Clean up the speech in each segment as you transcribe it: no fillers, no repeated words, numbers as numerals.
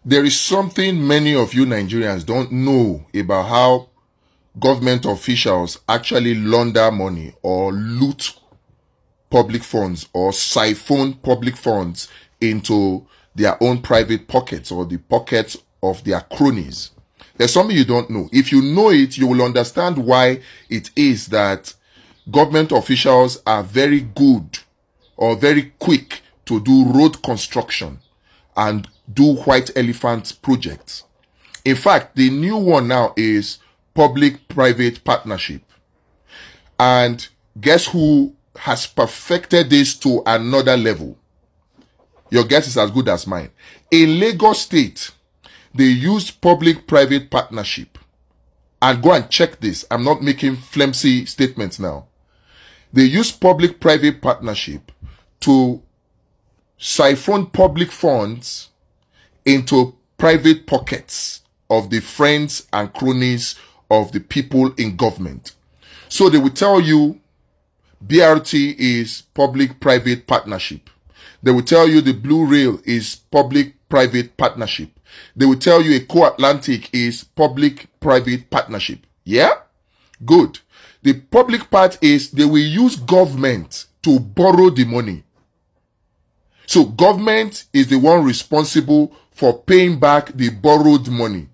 There is something many of you Nigerians don't know about how government officials actually launder money or loot public funds or siphon public funds into their own private pockets or the pockets of their cronies. There's something you don't know. If you know it, you will understand why it is that government officials are very good or very quick to do road construction and do white elephant projects. In fact, the new one now is public-private partnership. And guess who has perfected this to another level? Your guess is as good as mine. In Lagos State, they used public-private partnership. And go and check this. I'm not making flimsy statements now. They used public-private partnership to siphon public funds into private pockets of the friends and cronies of the people in government. So they will tell you BRT is public-private partnership. They will tell you the Blue Rail is public-private partnership. They will tell you Eco Atlantic is public-private partnership. Yeah? Good. The public part is they will use government to borrow the money. So government is the one responsible for paying back the borrowed money.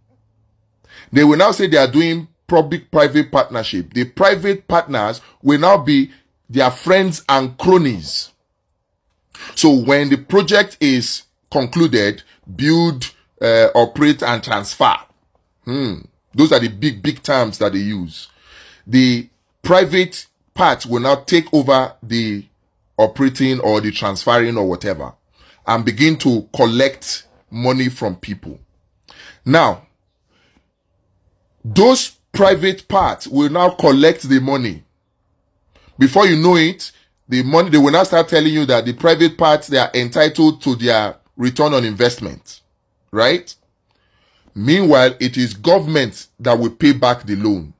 They will now say they are doing public-private partnership. The private partners will now be their friends and cronies. So when the project is concluded, build, operate, and transfer. Those are the big terms that they use. The private part will now take over the operating or the transferring or whatever and begin to collect money from people. Now, those private parts will now collect the money. Before you know it, the money, they will now start telling you that the private parts, they are entitled to their return on investment, right? Meanwhile, it is government that will pay back the loan.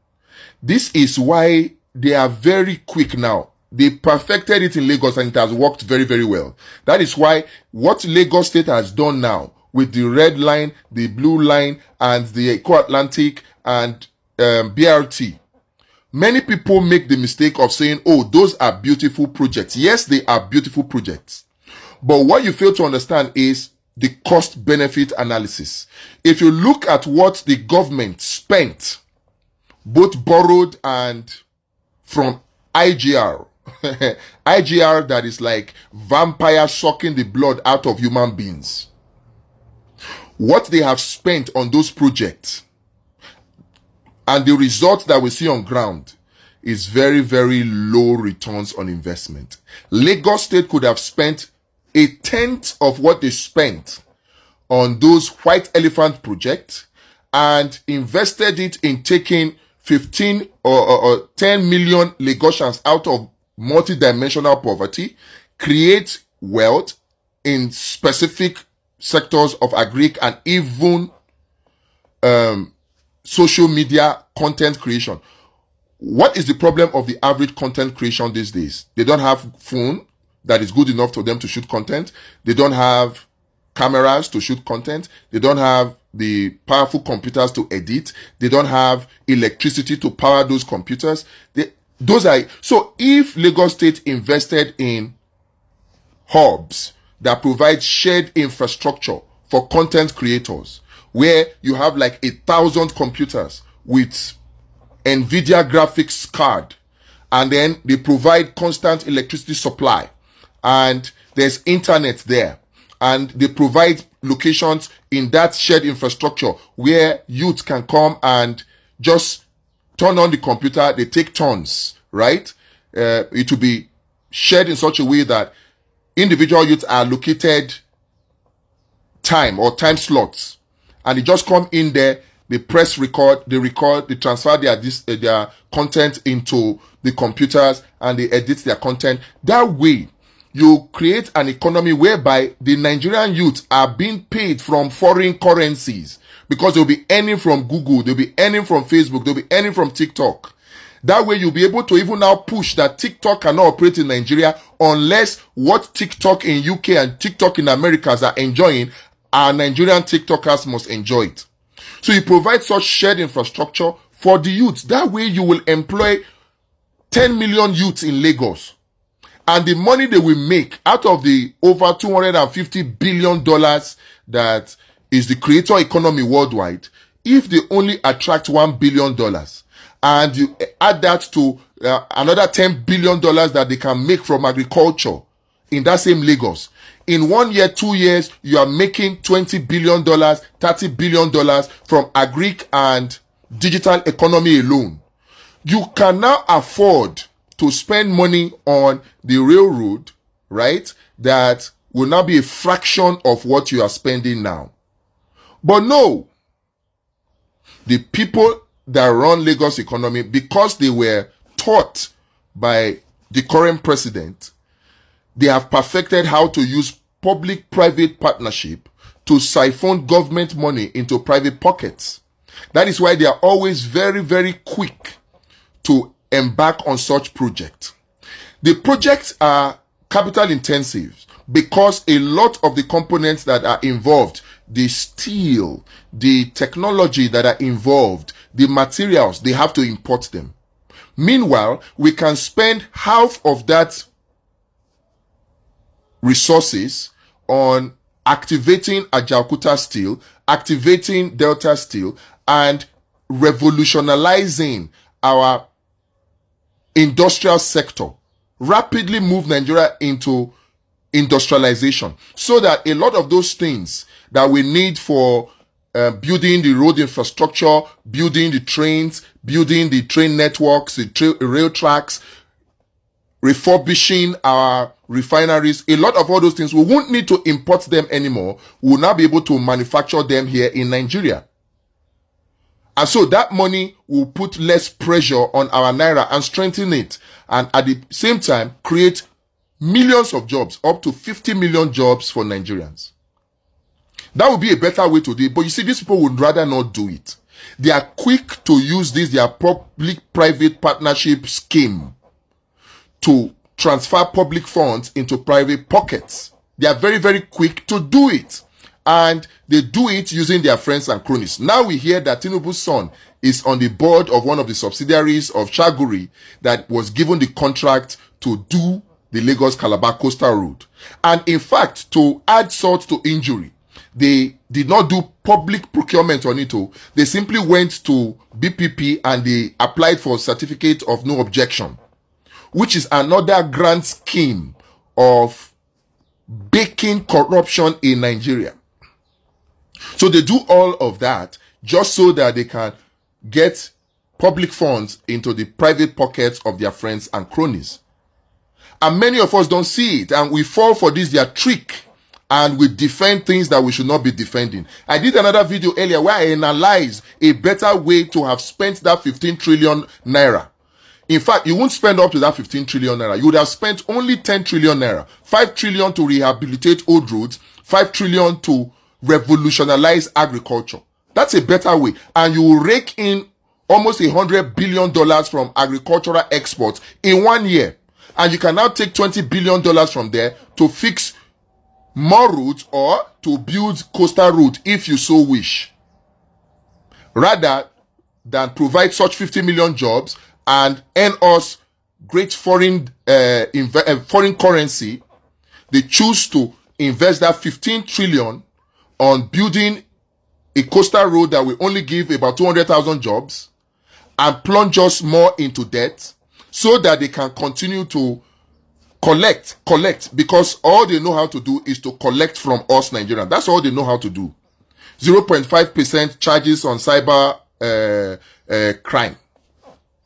This is why they are very quick now. They perfected it in Lagos and it has worked very, very well. That is why what Lagos State has done now with the red line, the blue line, and the Eco Atlantic and BRT. Many people make the mistake of saying, oh, those are beautiful projects. Yes, they are beautiful projects. But what you fail to understand is the cost-benefit analysis. If you look at what the government spent, both borrowed and from IGR, IGR that is like vampire sucking the blood out of human beings. What they have spent on those projects and the result that we see on ground is very, very low returns on investment. Lagos State could have spent 1/10 of what they spent on those white elephant projects and invested it in taking 15 or 10 million Lagosians out of multidimensional poverty, create wealth in specific sectors of agric and even social media content creation. What is the problem of the average content creation these days? They don't have phone that is good enough for them to shoot content. They don't have cameras to shoot content. They don't have the powerful computers to edit. They don't have electricity to power those computers. So if Lagos State invested in hubs that provide shared infrastructure for content creators, where you have like 1,000 computers with NVIDIA graphics card, and then they provide constant electricity supply, and there's internet there, and they provide locations in that shared infrastructure where youth can come and just turn on the computer, they take turns, right? It will be shared in such a way that individual youths are located time slots, and they just come in there, they press record, they transfer their content into the computers, and they edit their content. That way, you create an economy whereby the Nigerian youth are being paid from foreign currencies, because they'll be earning from Google, they'll be earning from Facebook, they'll be earning from TikTok. That way you'll be able to even now push that TikTok cannot operate in Nigeria unless what TikTok in UK and TikTok in Americas are enjoying our Nigerian TikTokers must enjoy it. So you provide such shared infrastructure for the youth. That way you will employ 10 million youths in Lagos. And the money they will make out of the over $250 billion that is the creator economy worldwide, if they only attract $1 billion, and you add that to another $10 billion that they can make from agriculture in that same Lagos, in 1 year, 2 years, you are making $20 billion, $30 billion from agric and digital economy alone. You can now afford to spend money on the railroad, right? That will now be a fraction of what you are spending now. But no, the people that run Lagos economy, because they were taught by the current president, they have perfected how to use public-private partnership to siphon government money into private pockets. That is why they are always very, very quick to embark on such projects. The projects are capital intensive because a lot of the components that are involved, the steel, the technology that are involved, the materials, they have to import them. Meanwhile, we can spend half of that resources on activating Ajaokuta Steel, activating Delta Steel, and revolutionizing our industrial sector. Rapidly move Nigeria into industrialization so that a lot of those things that we need for building the road infrastructure, building the trains, building the train networks, the rail tracks, refurbishing our refineries, a lot of all those things, we won't need to import them anymore. We'll now be able to manufacture them here in Nigeria. And so that money will put less pressure on our naira and strengthen it. And at the same time, create millions of jobs, up to 50 million jobs for Nigerians. That would be a better way to do it. But you see, these people would rather not do it. They are quick to use this, their public-private partnership scheme, to transfer public funds into private pockets. They are very, very quick to do it. And they do it using their friends and cronies. Now we hear that Tinubu's son is on the board of one of the subsidiaries of Shaguri that was given the contract to do the Lagos-Calabar Coastal Road. And in fact, to add salt to injury, they did not do public procurement on it. They simply went to BPP and they applied for a certificate of no objection, which is another grand scheme of baking corruption in Nigeria. So they do all of that just so that they can get public funds into the private pockets of their friends and cronies. And many of us don't see it, and we fall for this, their trick, and we defend things that we should not be defending. I did another video earlier where I analyzed a better way to have spent that 15 trillion naira. In fact, you won't spend up to that 15 trillion naira. You would have spent only 10 trillion naira. 5 trillion to rehabilitate old roads, 5 trillion to revolutionize agriculture. That's a better way. And you will rake in almost $100 billion from agricultural exports in 1 year. And you can now take $20 billion from there to fix more roads or to build coastal road if you so wish. Rather than provide such 50 million jobs and earn us great foreign currency, they choose to invest that 15 trillion on building a coastal road that will only give about 200,000 jobs and plunge us more into debt so that they can continue to collect, because all they know how to do is to collect from us Nigerians. That's all they know how to do. 0.5% charges on cyber crime.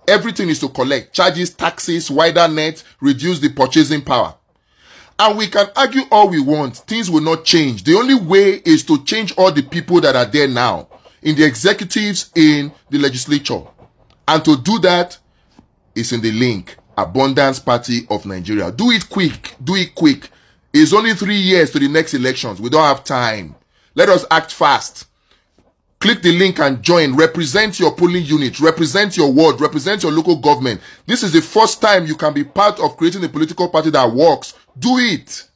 Everything is to collect. Charges, taxes, wider net, reduce the purchasing power. And we can argue all we want. Things will not change. The only way is to change all the people that are there now, in the executives, in the legislature. And to do that is in the link, Abundance Party of Nigeria. Do it quick. Do it quick. It's only 3 years to the next elections. We don't have time. Let us act fast. Click the link and join. Represent your polling unit. Represent your ward. Represent your local government. This is the first time you can be part of creating a political party that works. Do it.